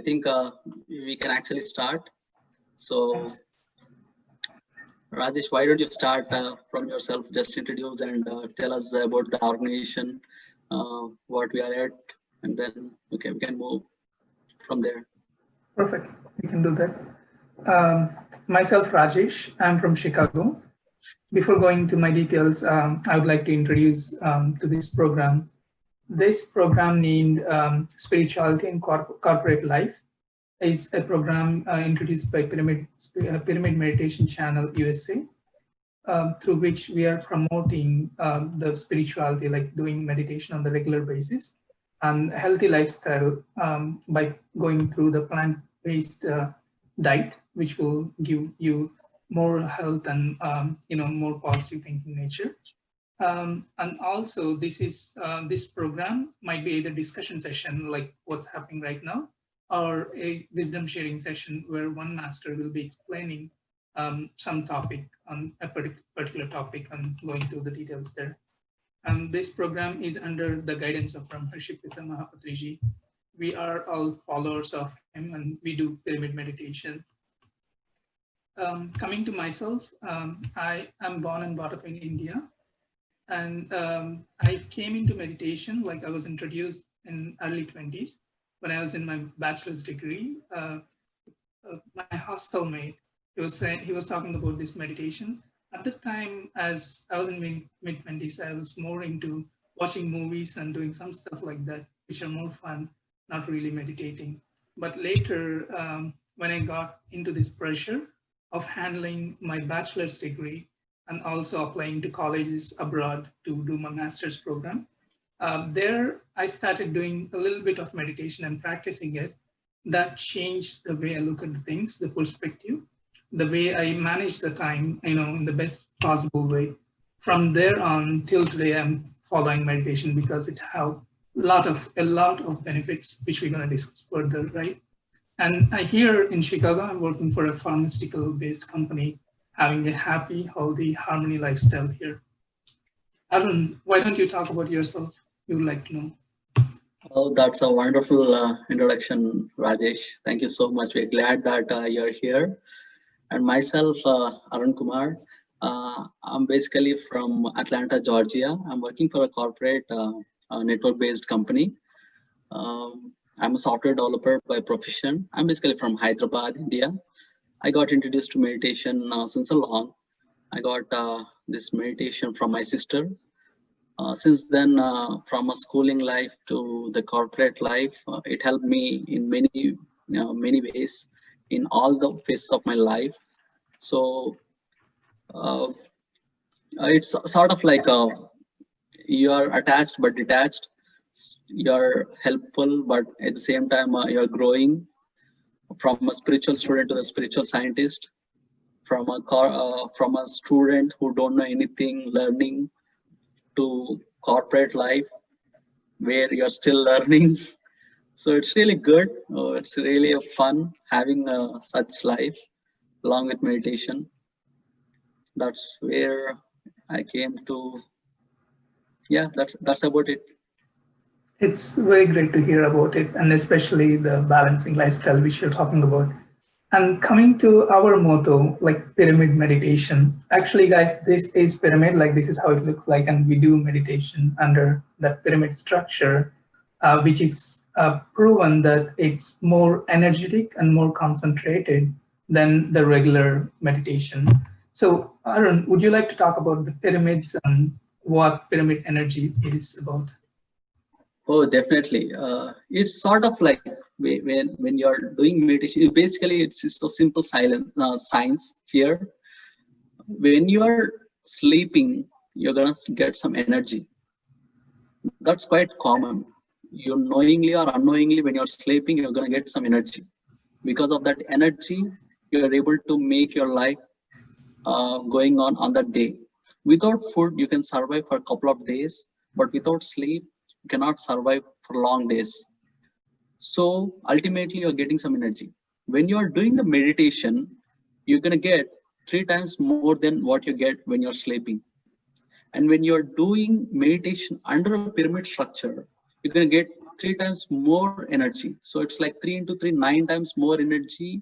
think we can actually start. So, Rajesh, why don't you start from yourself? Just introduce and tell us about the organization, what we are at, and then we can move from there. Perfect. We can do that. Myself, Rajesh. I'm from Chicago. Before going to my details, I would like to introduce to this program. This program named Spirituality in Corporate Life is a program introduced by Pyramid Meditation Channel USA, through which we are promoting the spirituality, like doing meditation on the regular basis, and healthy lifestyle by going through the plant-based diet, which will give you more health and more positive thinking nature. And also, this program might be either discussion session like what's happening right now, or a wisdom sharing session where one master will be explaining some topic on a particular topic and going through the details there. This program is under the guidance of Brahmarshi Pita Mahapatriji. We are all followers of him and we do pyramid meditation. Coming to myself, I am born and brought up in India. And I came into meditation, like I was introduced in early 20s when I was in my bachelor's degree. My hostel mate, he was talking about this meditation. At the time, as I was in mid-20s, I was more into watching movies and doing some stuff like that, which are more fun, not really meditating. But later, when I got into this pressure of handling my bachelor's degree and also applying to colleges abroad to do my master's program, there I started doing a little bit of meditation and practicing it. That changed the way I look at things, the perspective, the way I manage the time, in the best possible way. From there on till today, I'm following meditation because it has a lot of benefits, which we're going to discuss further, right? And here in Chicago, I'm working for a pharmaceutical-based company, having a happy, healthy, harmony lifestyle here. Arun, why don't you talk about yourself? You would like to know. Oh, that's a wonderful introduction, Rajesh. Thank you so much. We're glad that you're here. And myself, Arun Kumar, I'm basically from Atlanta, Georgia. I'm working for a corporate network-based company. I'm a software developer by profession. I'm basically from Hyderabad, India. I got introduced to meditation since a long. I got this meditation from my sister. Since then, from a schooling life to the corporate life, it helped me in many ways in all the phases of my life. So it's sort of like you are attached but detached. You're helpful, but at the same time, you're growing from a spiritual student to the spiritual scientist, from a student who don't know anything, learning, to corporate life where you're still learning. So it's really good. It's really fun having such life along with meditation. That's where I came to. Yeah, that's about it. It's very great to hear about it, and especially the balancing lifestyle which you're talking about. And coming to our motto, like pyramid meditation, actually guys, this is pyramid, like this is how it looks like, and we do meditation under that pyramid structure, which is proven that it's more energetic and more concentrated than the regular meditation. So Arun, would you like to talk about the pyramids and what pyramid energy is about? Oh, definitely. It's sort of like when you're doing meditation, basically it's a simple science here. When you're sleeping, you're gonna get some energy. That's quite common. You knowingly or unknowingly, when you're sleeping, you're gonna get some energy. Because of that energy, you're able to make your life going on that day. Without food, you can survive for a couple of days, but without sleep, you cannot survive for long days. So ultimately, you're getting some energy. When you're doing the meditation, you're gonna get 3 times more than what you get when you're sleeping. And when you're doing meditation under a pyramid structure, you're gonna get three times more energy. So it's like 3 into 3, 9 times more energy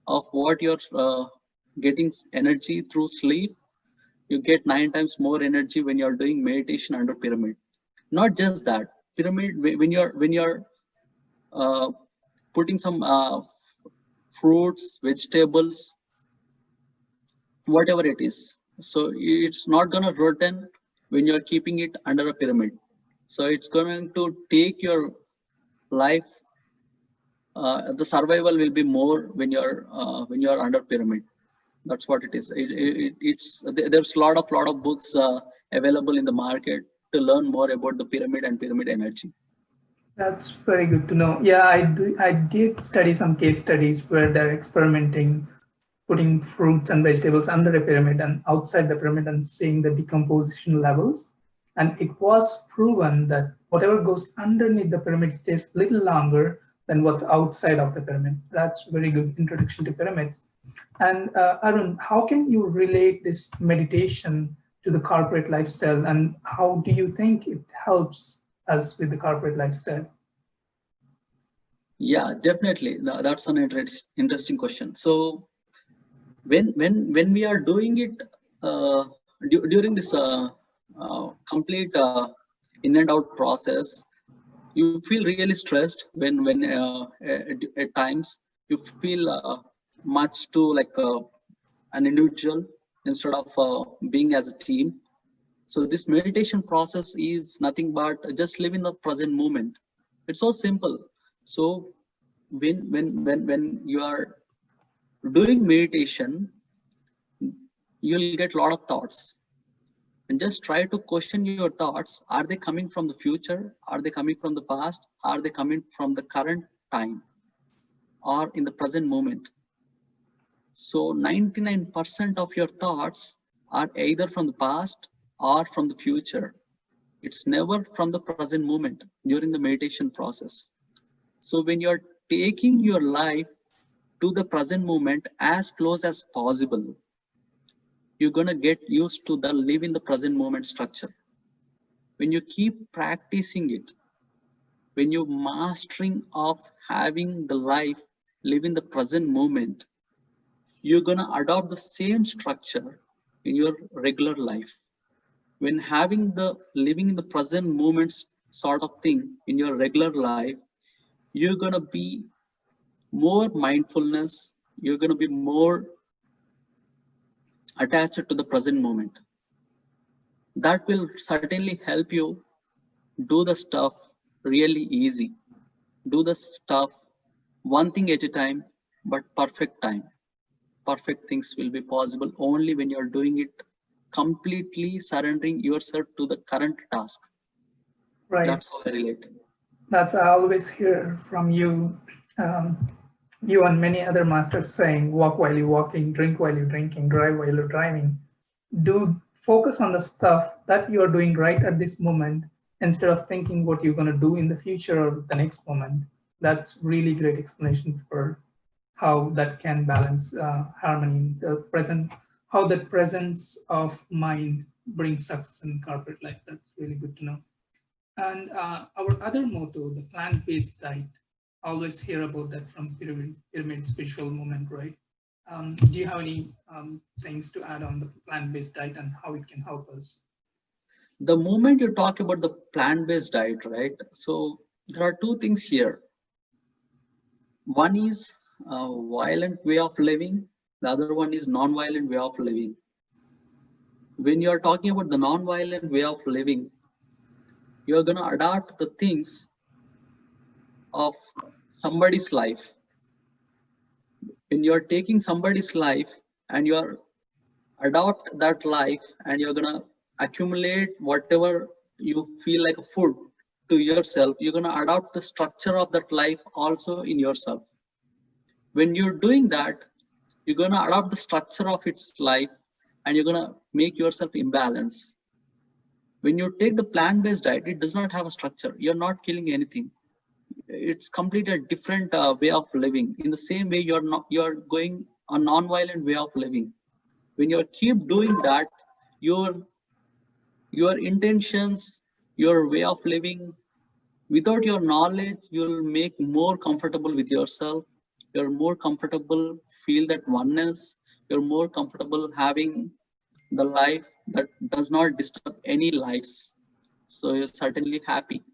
of what you're getting energy through sleep. You get 9 times more energy when you're doing meditation under pyramid. Not just that, pyramid, when you're putting some fruits, vegetables, whatever it is. So it's not gonna rotten when you're keeping it under a pyramid. So it's going to take your life. The survival will be more when you're under pyramid. That's what it is. There's a lot of books available in the market to learn more about the pyramid and pyramid energy. That's very good to know. Yeah, I did study some case studies where they're experimenting, putting fruits and vegetables under a pyramid and outside the pyramid and seeing the decomposition levels. And it was proven that whatever goes underneath the pyramid stays a little longer than what's outside of the pyramid. That's very good introduction to pyramids. And Arun, how can you relate this meditation to the corporate lifestyle, and how do you think it helps us with the corporate lifestyle? Yeah, definitely. That's an interesting question. So when we are doing it during this complete in and out process, you feel really stressed when at times you feel much too like an individual instead of being as a team. So this meditation process is nothing but just live in the present moment. It's so simple. So when you are doing meditation, you'll get a lot of thoughts, and just try to question your thoughts. Are they coming from the future? Are they coming from the past? Are they coming from the current time or in the present moment? So 99% of your thoughts are either from the past or from the future. It's never from the present moment during the meditation process. So when you're taking your life to the present moment as close as possible, you're gonna get used to the live in the present moment structure. When you keep practicing it, when you're mastering of having the life live in the present moment, you're gonna adopt the same structure in your regular life. When having the living in the present moments sort of thing in your regular life, you're gonna be more mindfulness, you're gonna be more attached to the present moment. That will certainly help you do the stuff really easy. Do the stuff one thing at a time, but perfect time. Perfect things will be possible only when you're doing it completely surrendering yourself to the current task. Right. That's how I relate. That's I always hear from you, you and many other masters saying, walk while you're walking, drink while you're drinking, drive while you're driving. Do focus on the stuff that you're doing right at this moment instead of thinking what you're going to do in the future or the next moment. That's really great explanation for how that can balance harmony, the present, how that presence of mind brings success in corporate life. That's really good to know. And our other motto, the plant-based diet, always hear about that from pyramid spiritual movement, right? Do you have any things to add on the plant-based diet and how it can help us? The moment you talk about the plant-based diet, right? So there are two things here. One is a violent way of living. The other one is non-violent way of living. When you are talking about the non-violent way of living, you're going to adopt the things of somebody's life. When you're taking somebody's life and you're adopt that life and you're going to accumulate whatever you feel like a food to yourself, you're going to adopt the structure of that life also in yourself. When you're doing that, you're going to adopt the structure of its life and you're going to make yourself imbalance. When you take the plant-based diet, it does not have a structure. You're not killing anything. It's completely a different way of living. In the same way, you're going a non-violent way of living. When you keep doing that, your intentions, your way of living Without your knowledge, you'll make more comfortable with yourself. You're more comfortable, feel that oneness. You're more comfortable having the life that does not disturb any lives. So you're certainly happy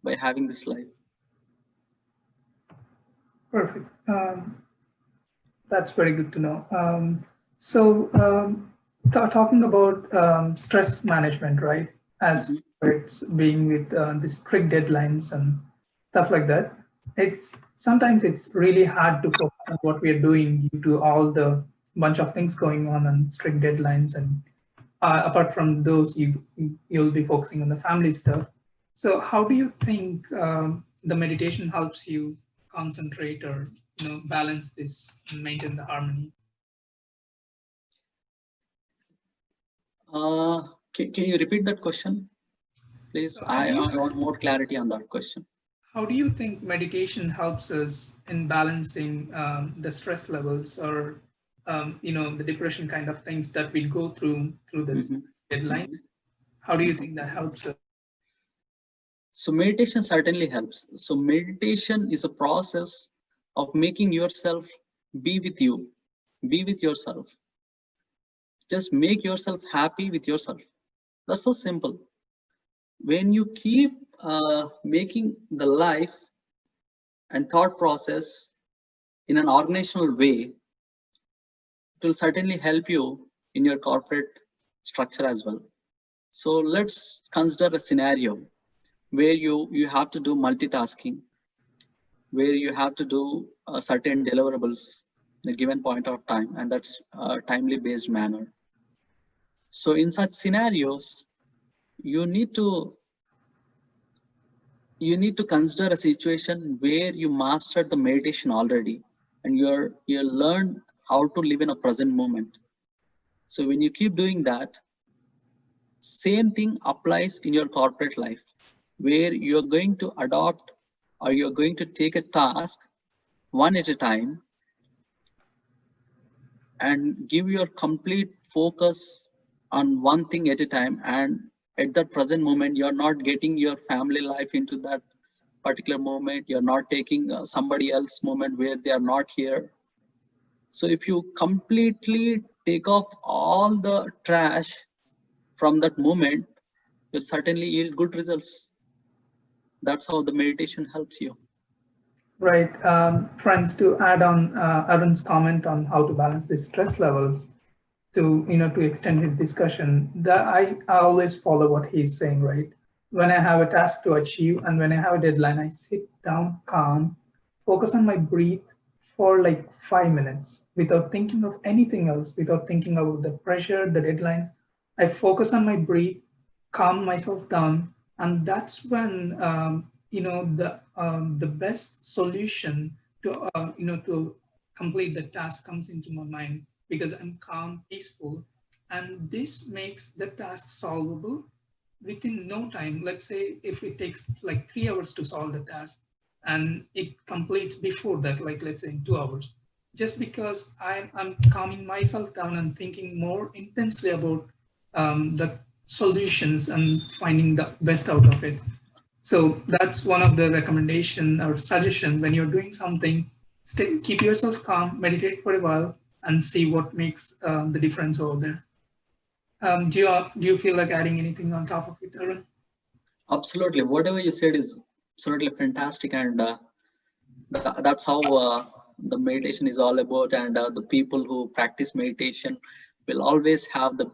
by having this life. Perfect. That's very good to know. Talking about stress management, right? As it's being with the strict deadlines and stuff like that, sometimes it's really hard to focus on what we are doing due to all the bunch of things going on and strict deadlines. And apart from those, you'll be focusing on the family stuff. So how do you think the meditation helps you concentrate or balance this and maintain the harmony? Can you repeat that question, please? So I want more clarity on that question. How do you think meditation helps us in balancing the stress levels or the depression kind of things that we go through this deadline? How do you think that helps us? So meditation certainly helps. So meditation is a process of making yourself be with you, be with yourself. Just make yourself happy with yourself. That's so simple. When you keep making the life and thought process in an organizational way, it will certainly help you in your corporate structure as well. So let's consider a scenario where you have to do multitasking, where you have to do certain deliverables in a given point of time, and that's a timely based manner. So in such scenarios, you need to consider a situation where you mastered the meditation already, and you learned how to live in a present moment. So when you keep doing that, same thing applies in your corporate life, where you're going to adopt or you're going to take a task one at a time and give your complete focus on one thing at a time. And at that present moment, you're not getting your family life into that particular moment. You're not taking somebody else's moment where they are not here. So if you completely take off all the trash from that moment, you'll certainly yield good results. That's how the meditation helps you. Right. Friends, to add on Arun's comment on how to balance the stress levels, to extend his discussion, that I always follow what he's saying, right? When I have a task to achieve and when I have a deadline, I sit down calm, focus on my breath for like 5 minutes without thinking of anything else, without thinking about the pressure, the deadlines. I focus on my breath, calm myself down, and that's when the best solution to complete the task comes into my mind, because I'm calm, peaceful, and this makes the task solvable within no time. Let's say if it takes like 3 hours to solve the task and it completes before that, like let's say in 2 hours, just because I'm calming myself down and thinking more intensely about the solutions and finding the best out of it. So that's one of the recommendation or suggestion. When you're doing something, keep yourself calm, meditate for a while, and see what makes the difference over there. Do you feel like adding anything on top of it, Arun? Absolutely. Whatever you said is absolutely fantastic, and that's how the meditation is all about. And the people who practice meditation will always have the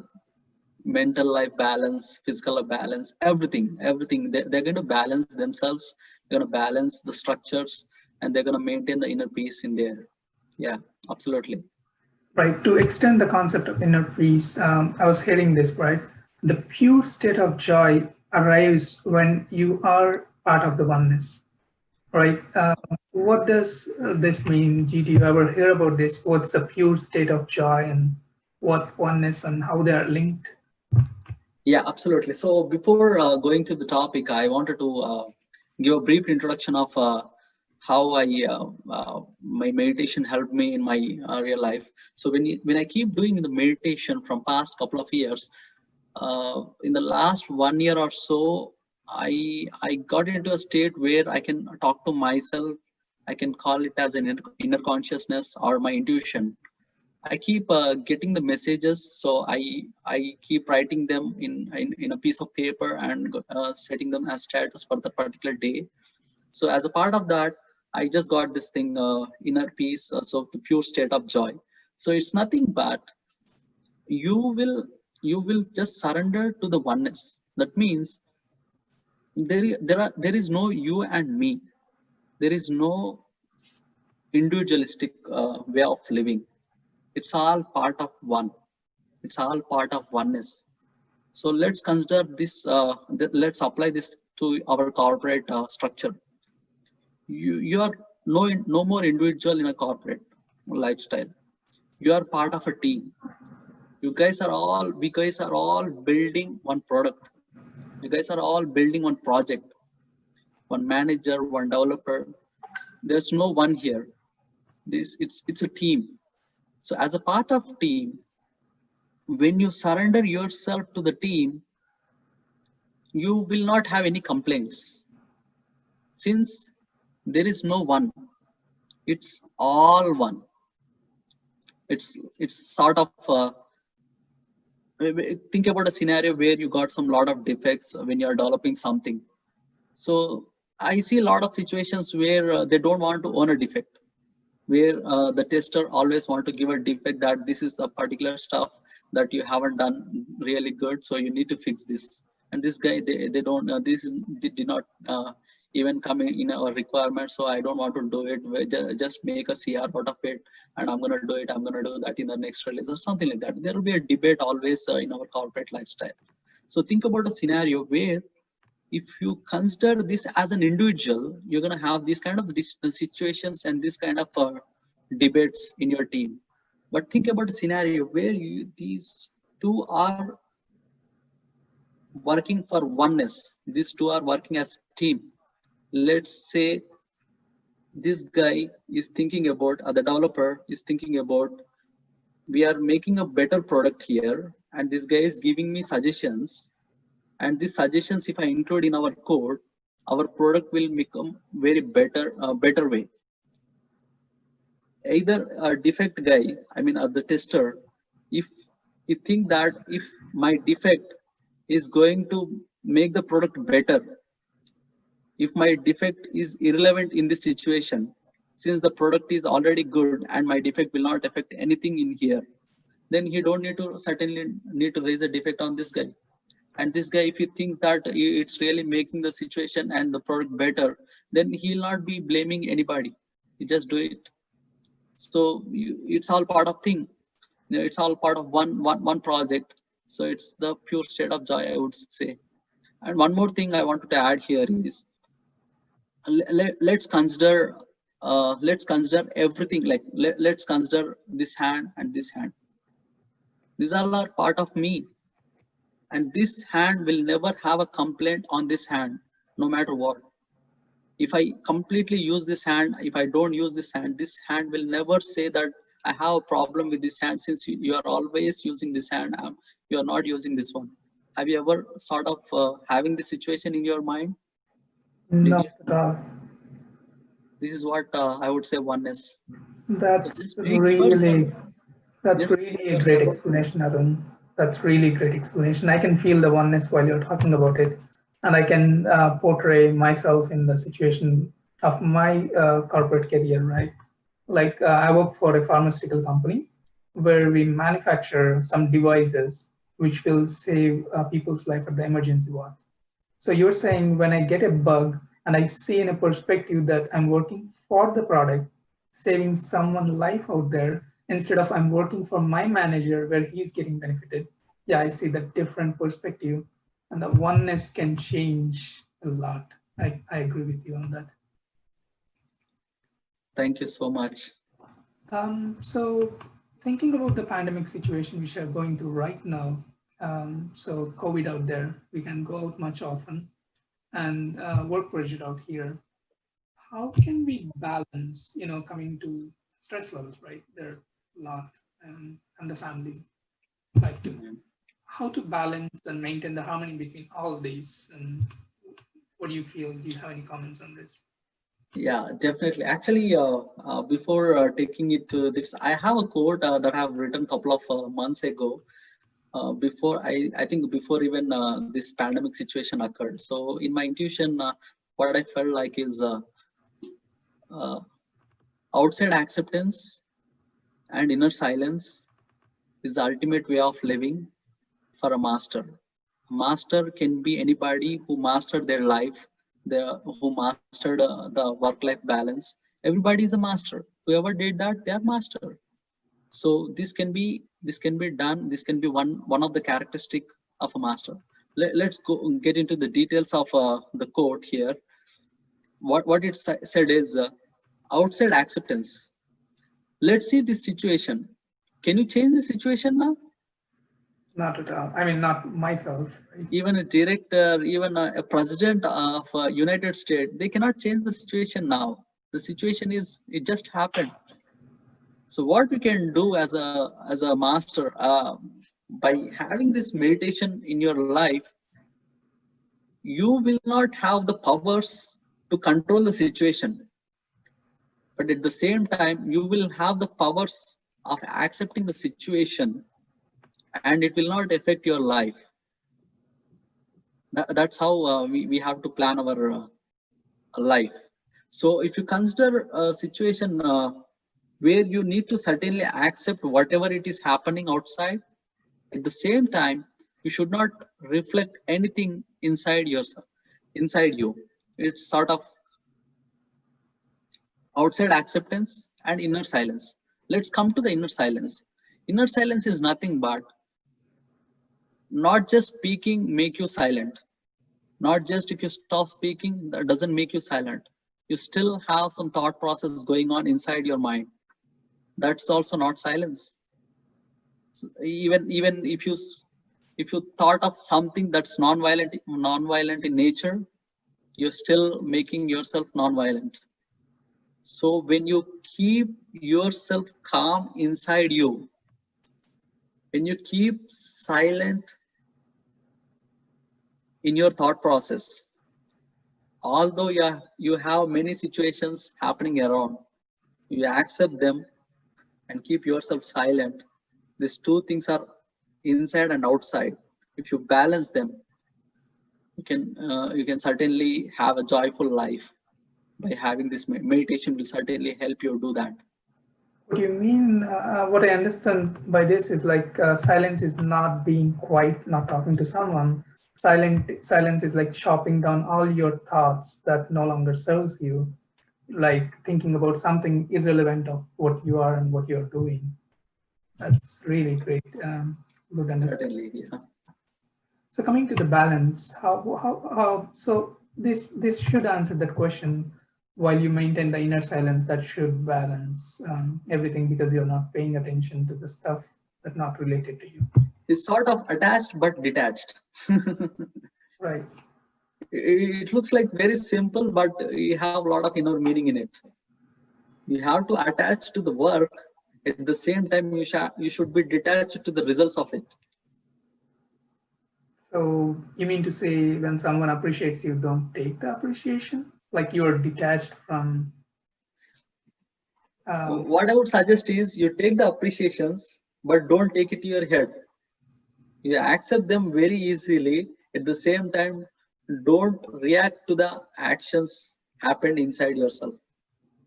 mental life balance, physical balance, everything. They're going to balance themselves. They're going to balance the structures, and they're going to maintain the inner peace in there. Yeah, absolutely. Right. To extend the concept of inner peace, I was hearing this, right? The pure state of joy arrives when you are part of the oneness, right? What does this mean? Do you ever hear about this? What's the pure state of joy and what oneness and how they are linked? Yeah, absolutely. So before going to the topic, I wanted to give a brief introduction of how my meditation helped me in my real life. So when I keep doing the meditation from past couple of years, in the last 1 year or so, I got into a state where I can talk to myself. I can call it as an inner consciousness or my intuition. I keep getting the messages, so I keep writing them in a piece of paper and setting them as status for the particular day. So as a part of that, I just got this thing, inner peace, so the pure state of joy. So it's nothing but you will you will just surrender to the oneness. That means there is no you and me. There is no individualistic way of living. It's all part of one. It's all part of oneness. So let's consider this. Let's apply this to our corporate structure. You are no more individual in a corporate lifestyle. You are part of a team. We guys are all building one product. You guys are all building one project, one manager, one developer. There's no one here. It's a team. So as a part of team, when you surrender yourself to the team, you will not have any complaints. Since there is no one, it's all one. It's sort of think about a scenario where you got some lot of defects when you are developing something. So I see a lot of situations where they don't want to own a defect, where the tester always want to give a defect that this is a particular stuff that you haven't done really good, so you need to fix this. And this guy, they don't, they did not even come in our requirement, so I don't want to do it. Just make a CR out of it, and I'm gonna do it. I'm gonna do that in the next release or something like that. There will be a debate always in our corporate lifestyle. So think about a scenario where if you consider this as an individual, you're going to have these kind of situations and this kind of debates in your team. But think about a scenario where these two are working for oneness. These two are working as team. Let's say this guy is thinking about, the developer is thinking about, we are making a better product here, and this guy is giving me suggestions. And these suggestions, if I include in our code, our product will become very better way. Either a defect guy, I mean the tester, if you think that if my defect is going to make the product better, if my defect is irrelevant in this situation, since the product is already good and my defect will not affect anything in here, then he don't certainly need to raise a defect on this guy. And this guy, if he thinks that it's really making the situation and the product better, then he'll not be blaming anybody. He just do it. So it's all part of thing. It's all part of one project. So it's the pure state of joy, I would say. And one more thing I wanted to add here is, let's consider everything. Like let's consider this hand and this hand. These all are part of me. And this hand will never have a complaint on this hand, no matter what. If I completely use this hand, if I don't use this hand will never say that I have a problem with this hand, since you are always using this hand, you are not using this one. Have you ever sort of having this situation in your mind? No. This is what I would say oneness. That's really a great explanation, Arun. That's really great explanation. I can feel the oneness while you're talking about it. And I can portray myself in the situation of my corporate career, right? Like I work for a pharmaceutical company where we manufacture some devices which will save people's life at the emergency wards. So you're saying when I get a bug and I see in a perspective that I'm working for the product, saving someone's life out there, instead of I'm working for my manager where he's getting benefited. Yeah, I see that different perspective, and the oneness can change a lot. I agree with you on that. Thank you so much. So thinking about the pandemic situation which are going through right now, so COVID out there, we can go out much often, and work pressure out here. How can we balance, coming to stress levels, right? There are a lot, and the family, like how to balance and maintain the harmony between all these, and What do you feel? Do you have any comments on this? Yeah, definitely. Actually, before taking it to this, I have a quote that I have written a couple of months ago. I think before even this pandemic situation occurred. So in my intuition, what I felt like is uh, outside acceptance and inner silence is the ultimate way of living for a master. A master can be anybody who mastered their life, who mastered the work-life balance. Everybody is a master. Whoever did that, they are master. So this can be done. This can be one of the characteristic of a master. Let's go get into the details of the quote here. What it said is outside acceptance. Let's see this situation. Can you change the situation now? Not at all. I mean, not myself. Right? Even a director, even a president of United States, they cannot change the situation now. The situation it just happened. So what we can do as a master, by having this meditation in your life, you will not have the powers to control the situation, but at the same time, you will have the powers of accepting the situation, and it will not affect your life. That's how we have to plan our life. So if you consider a situation where you need to certainly accept whatever it is happening outside, at the same time, you should not reflect anything inside yourself, inside you. It's sort of outside acceptance and inner silence. Let's come to the inner silence. Inner silence is nothing but not just speaking make you silent. Not just if you stop speaking, that doesn't make you silent. You still have some thought process going on inside your mind. That's also not silence. Even if you thought of something that's non-violent in nature, you're still making yourself non-violent. So when you keep yourself calm inside you, when you keep silent in your thought process, although you have many situations happening around, you accept them and keep yourself silent. These two things are inside and outside. If you balance them, you can certainly have a joyful life. By having this meditation will certainly help you do that. What do you mean? What I understand by this is like silence is not being quiet, not talking to someone. Silence is like chopping down all your thoughts that no longer serves you, like thinking about something irrelevant of what you are and what you're doing. That's really great. Good understanding. Certainly, yeah. So coming to the balance, so this should answer that question. While you maintain the inner silence, that should balance everything, because you're not paying attention to the stuff that's not related to you. It's sort of attached but detached. Right. It looks like very simple, but you have a lot of inner meaning in it. You have to attach to the work. At the same time, you should be detached to the results of it. So you mean to say when someone appreciates you, don't take the appreciation? Like you're detached from... What I would suggest is you take the appreciations, but don't take it to your head. You accept them very easily. At the same time, don't react to the actions happened inside yourself,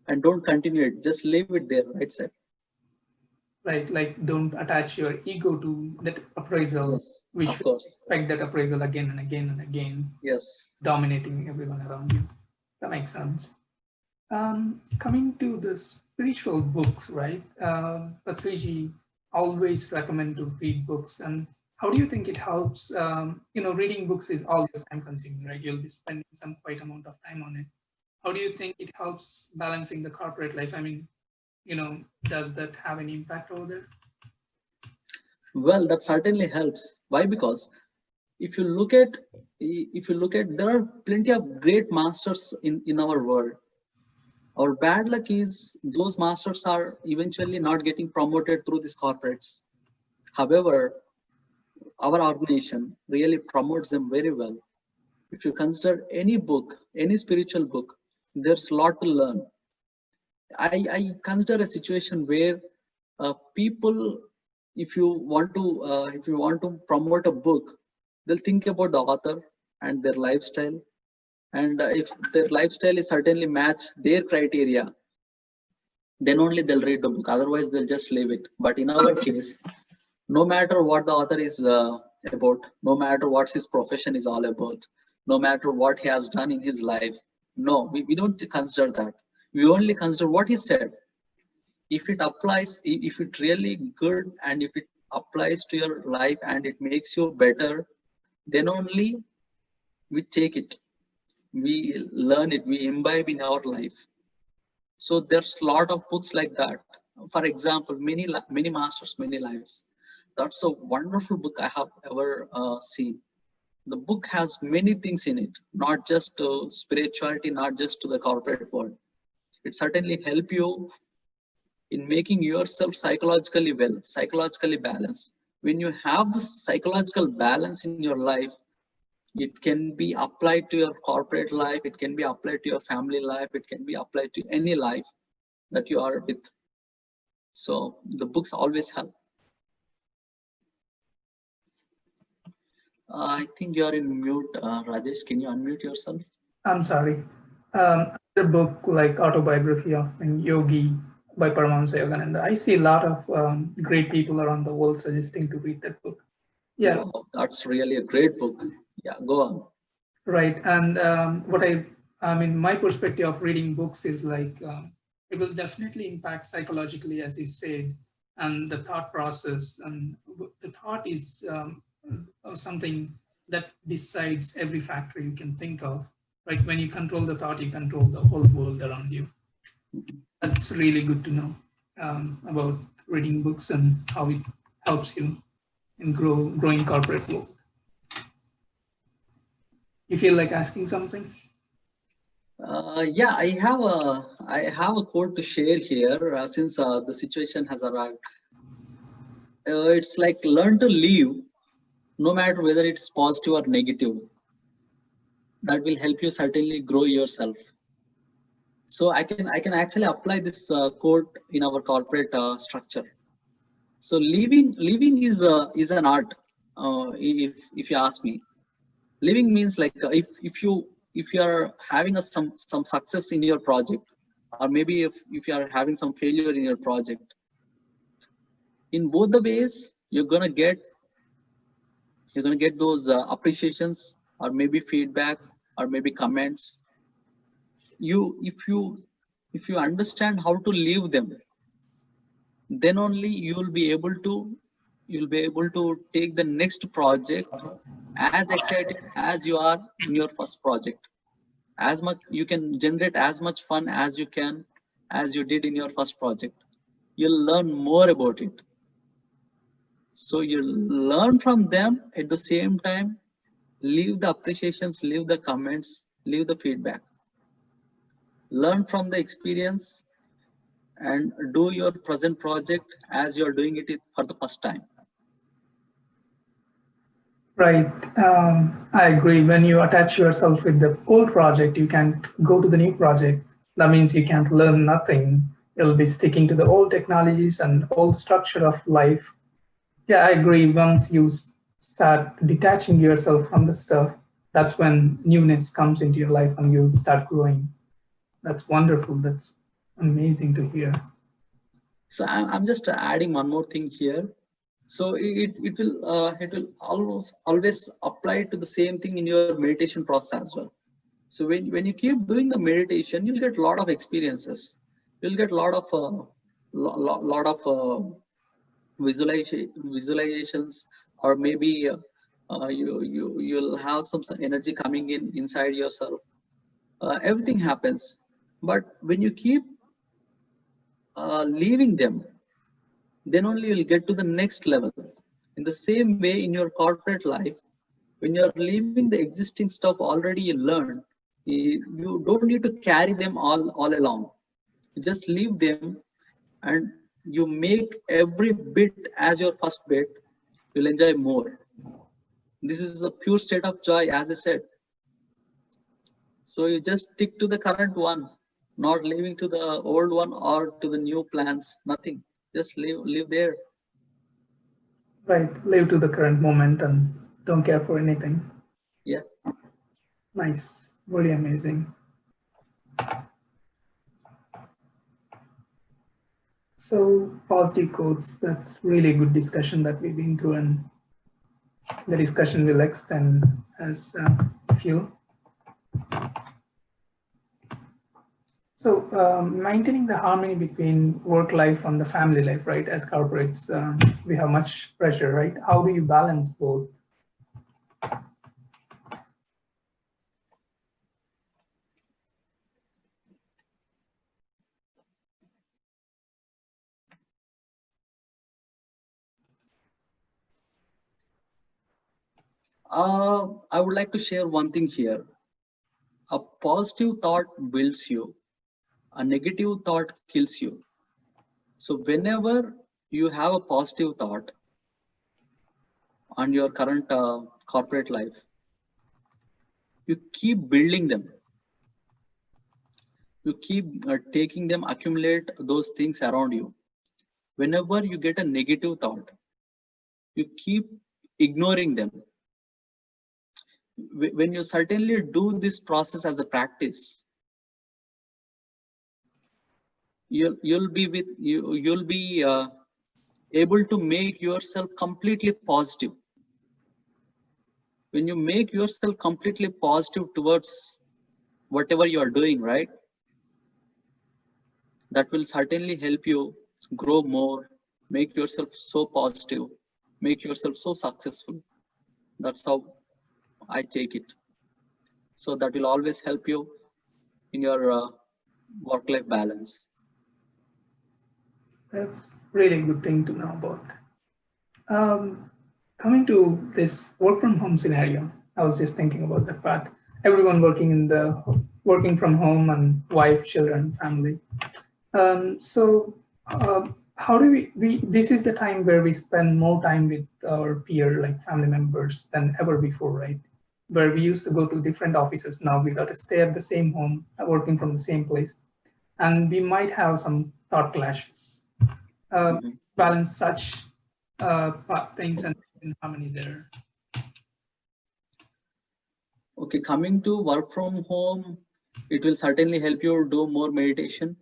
and don't continue it. Just leave it there, right side. Right, like don't attach your ego to that appraisal. Yes, We of should course. expect that appraisal again and again and again. Yes. Dominating everyone around you. That makes sense. Coming to the spiritual books, right? Patriji always recommend to read books. And how do you think it helps? Reading books is always time consuming, right? You'll be spending some quite amount of time on it. How do you think it helps balancing the corporate life? I mean, does that have any impact over there? Well, that certainly helps. Why? Because if you look at, there are plenty of great masters in our world. Our bad luck is those masters are eventually not getting promoted through these corporates. However, our organization really promotes them very well. if you consider any book, any spiritual book, there's a lot to learn. I consider a situation where people, if you want to promote a book, they'll think about the author and their lifestyle, and if their lifestyle is certainly match their criteria, then only they'll read the book. Otherwise, they'll just leave it. But in our case, no matter what the author is about, no matter what his profession is all about, no matter what he has done in his life, no, we don't consider that. We only consider what he said. If it applies, if it really good, and if it applies to your life and it makes you better, then only we take it, we learn it, we imbibe in our life. So there's a lot of books like that. For example, many masters, many lives. That's a wonderful book I have ever seen. The book has many things in it, not just to spirituality, not just to the corporate world. It certainly help you in making yourself psychologically well, psychologically balanced. When you have this psychological balance in your life, it can be applied to your corporate life, it can be applied to your family life, it can be applied to any life that you are with. So the books always help. I think you are in mute, Rajesh. Can you unmute yourself? I'm sorry. The book like Autobiography of a Yogi by Paramahansa Yogananda. I see a lot of great people around the world suggesting to read that book. Yeah. Wow, that's really a great book. Yeah, go on. Right. And I mean, my perspective of reading books is like, it will definitely impact psychologically, as you said, and the thought process. And the thought is something that decides every factor you can think of. Right? When you control the thought, you control the whole world around you. That's really good to know about reading books and how it helps you in growing corporate world. You feel like asking something? Yeah, I have a quote to share here since the situation has arrived. It's like, learn to live, no matter whether it's positive or negative. That will help you certainly grow yourself. So I can actually apply this quote in our corporate structure. So living is an art. If you ask me, living means like if you are having some success in your project, or maybe if you are having some failure in your project, in both the ways you're gonna get those appreciations, or maybe feedback, or maybe comments. If you understand how to leave them, then only you'll be able to take the next project as excited as you are in your first project. As much you can generate as much fun as you can, as you did in your first project. You'll learn more about it. So you learn from them, at the same time leave the appreciations, leave the comments, leave the feedback. Learn from the experience and do your present project as you're doing it for the first time. Right. I agree. When you attach yourself with the old project, you can't go to the new project. That means you can't learn nothing. You'll be sticking to the old technologies and old structure of life. Yeah, I agree. Once you start detaching yourself from the stuff, that's when newness comes into your life and you start growing. That's wonderful. That's amazing to hear. So I'm just adding one more thing here. So it will always apply to the same thing in your meditation process as well. So when you keep doing the meditation, you'll get a lot of experiences. You'll get a lot of visualizations, or maybe you'll have some energy coming inside yourself. Everything happens, but when you keep leaving them, then only you'll get to the next level. In the same way, in your corporate life, when you're leaving the existing stuff already you learned, you don't need to carry them all along. You just leave them, and you make every bit as your first bit. You'll enjoy more. This is a pure state of joy, as I said. So you just stick to the current one, not leaving to the old one or to the new plans, nothing. Just live there. Right, live to the current moment and don't care for anything. Yeah. Nice, really amazing. So positive quotes, that's really good discussion that we've been through, and the discussion will extend as few. So maintaining the harmony between work life and the family life, right? As corporates, we have much pressure, right? How do you balance both? I would like to share one thing here. A positive thought builds you. A negative thought kills you. So whenever you have a positive thought on your current corporate life, you keep building them. You keep taking them, accumulate those things around you. Whenever you get a negative thought, you keep ignoring them. When you certainly do this process as a practice, you'll be able to make yourself completely positive. When you make yourself completely positive towards whatever you are doing, right, that will certainly help you grow more, make yourself so positive, make yourself so successful. That's how I take it. So that will always help you in your work-life balance. That's really good thing to know about. Coming to this work from home scenario, I was just thinking about that part. Everyone working from home, and wife, children, family. So how do we this is the time where we spend more time with our peer, like family members, than ever before, right? Where we used to go to different offices, now we got to stay at the same home, working from the same place, and we might have some thought clashes. Balance such things and in harmony there. Okay, coming to work from home, it will certainly help you do more meditation.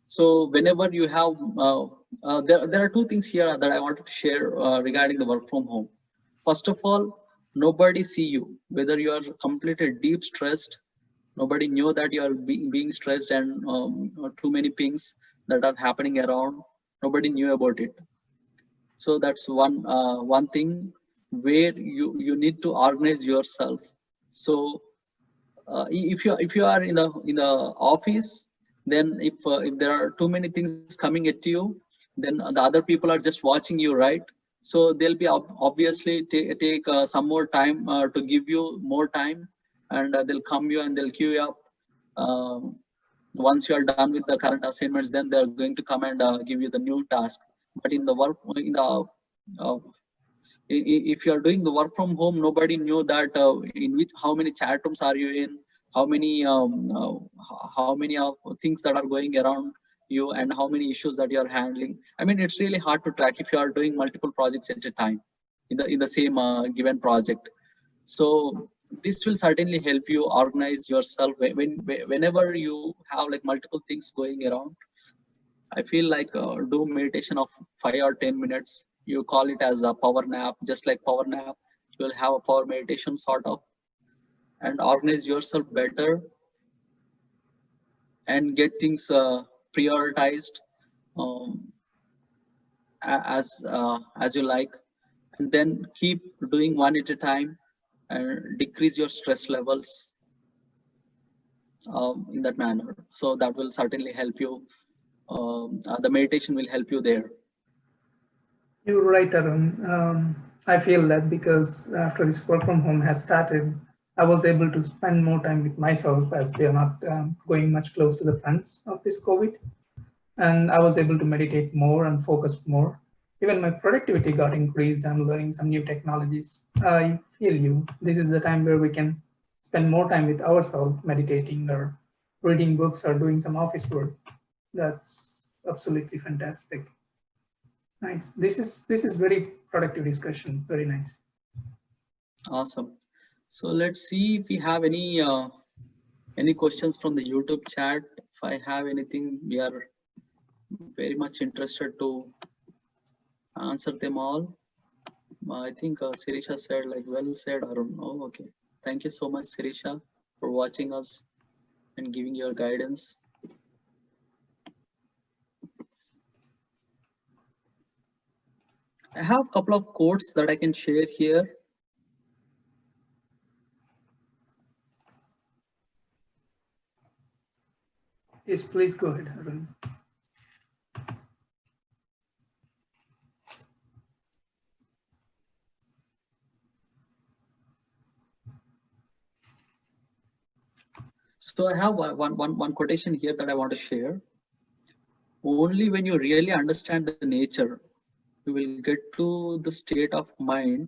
So whenever you have, there are two things here that I wanted to share regarding the work from home. First of all, nobody see you, whether you are completely deep stressed, nobody knew that you are being stressed and too many things that are happening around, nobody knew about it. So that's one thing where you need to organize yourself. So if you are in the office, then if there are too many things coming at you, then the other people are just watching you, right? So they'll be obviously take some more time to give you more time, and they'll come you and they'll queue you up. Once you are done with the current assignments, then they're going to come and give you the new task. But in the work, uh, if you are doing the work from home, nobody knew that how many chat rooms are you in, how many things that are going around you, and how many issues that you are handling. I mean, it's really hard to track if you are doing multiple projects at a time in the same given project. So this will certainly help you organize yourself whenever you have like multiple things going around. I feel like do meditation of 5 or 10 minutes. You call it as a power nap, just like power nap. You will have a power meditation sort of, and organize yourself better and get things prioritized um, as you like, and then keep doing one at a time and decrease your stress levels in that manner. So that will certainly help you. The meditation will help you there. You're right, Arun. I feel that because after this work from home has started, I was able to spend more time with myself, as we are not going much close to the fronts of this COVID. And I was able to meditate more and focus more. Even my productivity got increased. I'm learning some new technologies. I feel you. This is the time where we can spend more time with ourselves, meditating or reading books or doing some office work. That's absolutely fantastic. Nice. This is very productive discussion. Very nice. Awesome. So let's see if we have any questions from the YouTube chat. If I have anything, we are very much interested to answer them all. I think Sirisha said, like, well said, Arun. Oh, okay. Thank you so much, Sirisha, for watching us and giving your guidance. I have a couple of quotes that I can share here. Yes, please go ahead, Arun. So I have one quotation here that I want to share. Only when you really understand the nature, you will get to the state of mind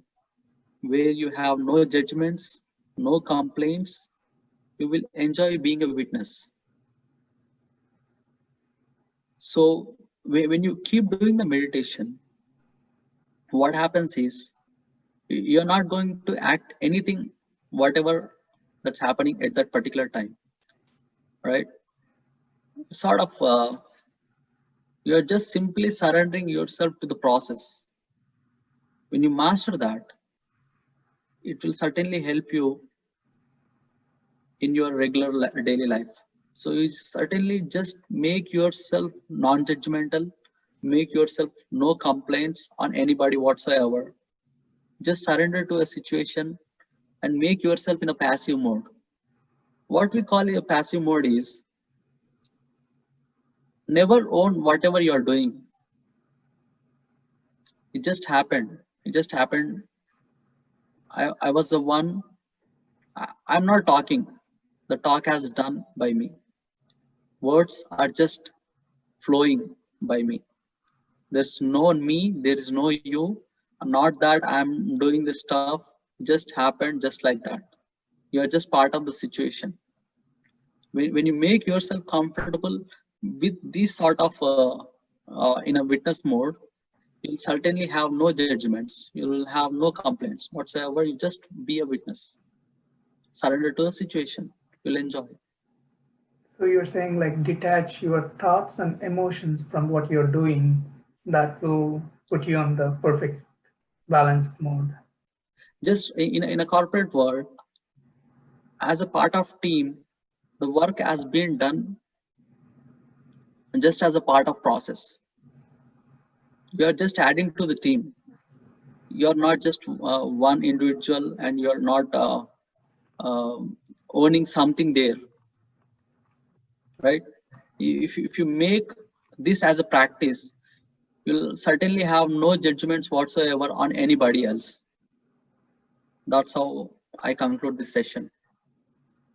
where you have no judgments, no complaints. You will enjoy being a witness. So when you keep doing the meditation, what happens is you're not going to act anything, whatever that's happening at that particular time, right? Sort of, you're just simply surrendering yourself to the process. When you master that, it will certainly help you in your regular daily life. So you certainly just make yourself non-judgmental, make yourself no complaints on anybody whatsoever. Just surrender to a situation and make yourself in a passive mode. What we call a passive mode is never own whatever you're doing. It just happened. It just happened. I was the one. I'm not talking. The talk has done by me. Words are just flowing by me. There's no me, there is no you. Not that I'm doing this stuff, just happened just like that. You're just part of the situation. When you make yourself comfortable with this sort of in a witness mode, you'll certainly have no judgments. You'll have no complaints whatsoever. You just be a witness. Surrender to the situation. You'll enjoy. So you're saying like detach your thoughts and emotions from what you're doing. That will put you on the perfect balanced mode. Just in a corporate world, as a part of team, the work has been done just as a part of process. You are just adding to the team. You're not just one individual, and you're not owning something there, right? If you make this as a practice, you'll certainly have no judgments whatsoever on anybody else. That's how I conclude this session.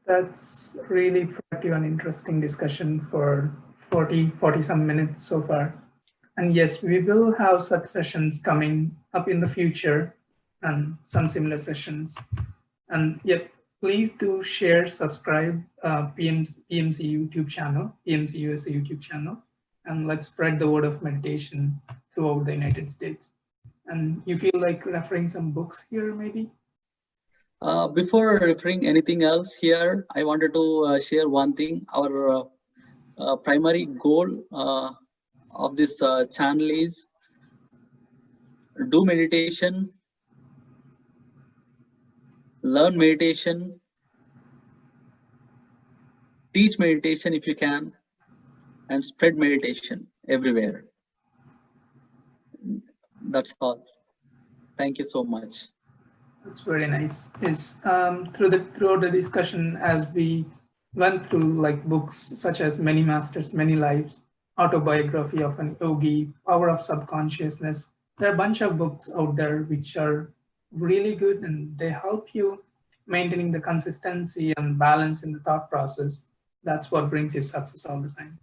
That's really productive and interesting discussion for 40 some minutes so far. And yes, we will have such sessions coming up in the future and some similar sessions. And yet, please do share, subscribe PMC YouTube channel, PMC USA YouTube channel, and let's spread the word of meditation throughout the United States. And you feel like referring some books here, maybe? Before referring anything else here, I wanted to share one thing. Our primary goal of this channel is do meditation, learn meditation, teach meditation if you can, and spread meditation everywhere. That's all. Thank you so much. That's very nice. Is throughout the discussion, as we went through like books such as Many Masters, Many Lives, Autobiography of an Yogi, Power of Subconsciousness, there are a bunch of books out there which are really good and they help you maintaining the consistency and balance in the thought process. That's what brings you success all the time.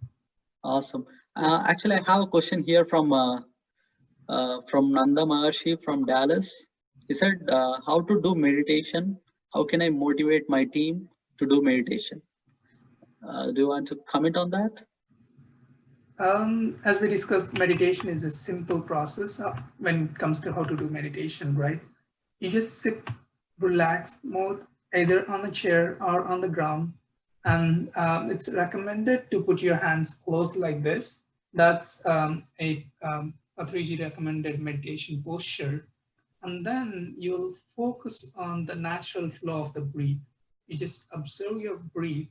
Awesome. Actually, I have a question here from Nanda Maharshi from Dallas. He said, how to do meditation, how can I motivate my team to do meditation? Do you want to comment on that? As we discussed, meditation is a simple process when it comes to how to do meditation, right? You just sit, relax mode, either on a chair or on the ground. And it's recommended to put your hands closed like this. That's a 3G recommended meditation posture. And then you'll focus on the natural flow of the breath. You just observe your breath.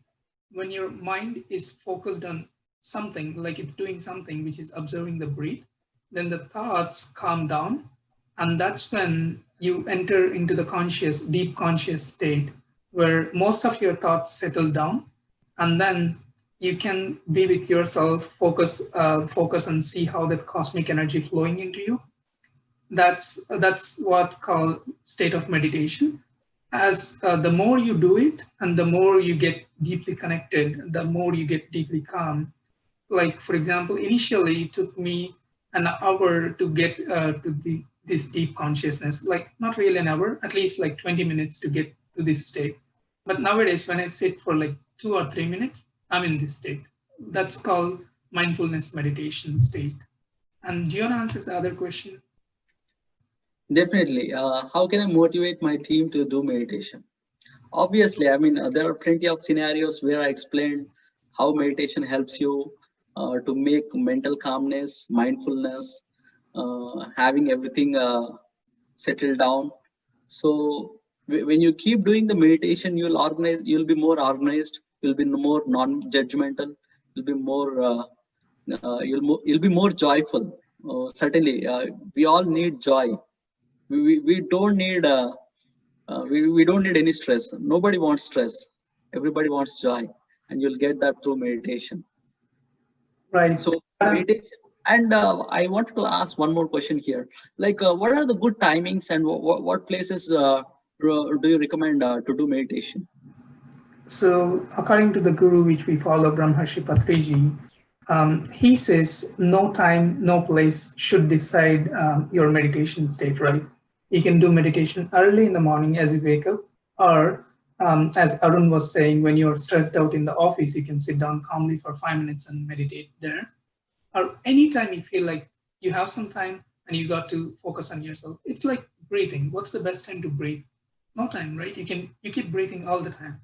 When your mind is focused on something, like it's doing something, which is observing the breath, then the thoughts calm down. And that's when you enter into the deep conscious state where most of your thoughts settle down. And then you can be with yourself, focus and see how that cosmic energy flowing into you. That's what called state of meditation. As the more you do it and the more you get deeply connected, the more you get deeply calm. Like, for example, initially it took me an hour to get to this deep consciousness, like not really an hour, at least like 20 minutes to get to this state. But nowadays, when I sit for like 2 or 3 minutes, I'm in this state. That's called mindfulness meditation state. And do you want to answer the other question? Definitely. How can I motivate my team to do meditation? Obviously, I mean, there are plenty of scenarios where I explained how meditation helps you to make mental calmness, mindfulness, having everything settled down. So when you keep doing the meditation, you'll be more organized, you'll be more non-judgmental, you'll be more, you'll be more joyful. Certainly, we all need joy. We don't need we don't need any stress. Nobody wants stress. Everybody wants joy, and you'll get that through meditation. Right. So meditation. And I wanted to ask one more question here. Like, what are the good timings and what places do you recommend to do meditation? So, according to the guru which we follow, Brahmarshi Patriji, he says no time, no place should decide your meditation state, right? You can do meditation early in the morning as you wake up, or as Arun was saying, when you're stressed out in the office, you can sit down calmly for 5 minutes and meditate there. Or anytime you feel like you have some time and you got to focus on yourself. It's like breathing. What's the best time to breathe? No time, right? You keep breathing all the time.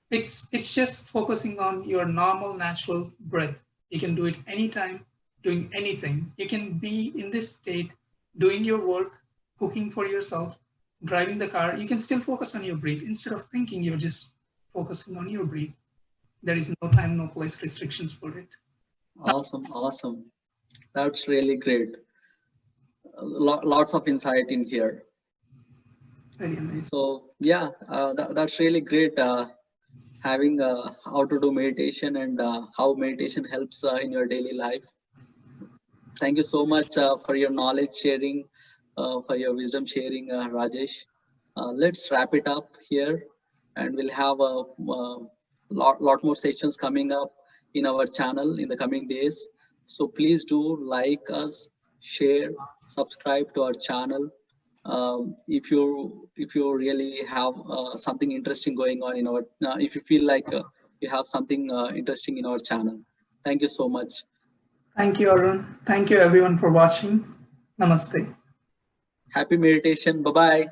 It's just focusing on your normal, natural breath. You can do it anytime, doing anything. You can be in this state, doing your work, cooking for yourself, driving the car. You can still focus on your breath. Instead of thinking, you're just focusing on your breath. There is no time, no place restrictions for it. Awesome. That's really great. Lots of insight in here. Very amazing. So yeah, that's really great. Having how to do meditation and how meditation helps in your daily life. Thank you so much for your knowledge sharing, for your wisdom sharing, Rajesh. Let's wrap it up here, and we'll have a lot more sessions coming up in our channel in the coming days. So please do like us, share, subscribe to our channel. If you really have something interesting going on in our, if you feel like you have something interesting in our channel. Thank you so much. Thank you, Arun. Thank you everyone for watching. Namaste. Happy meditation. Bye-bye.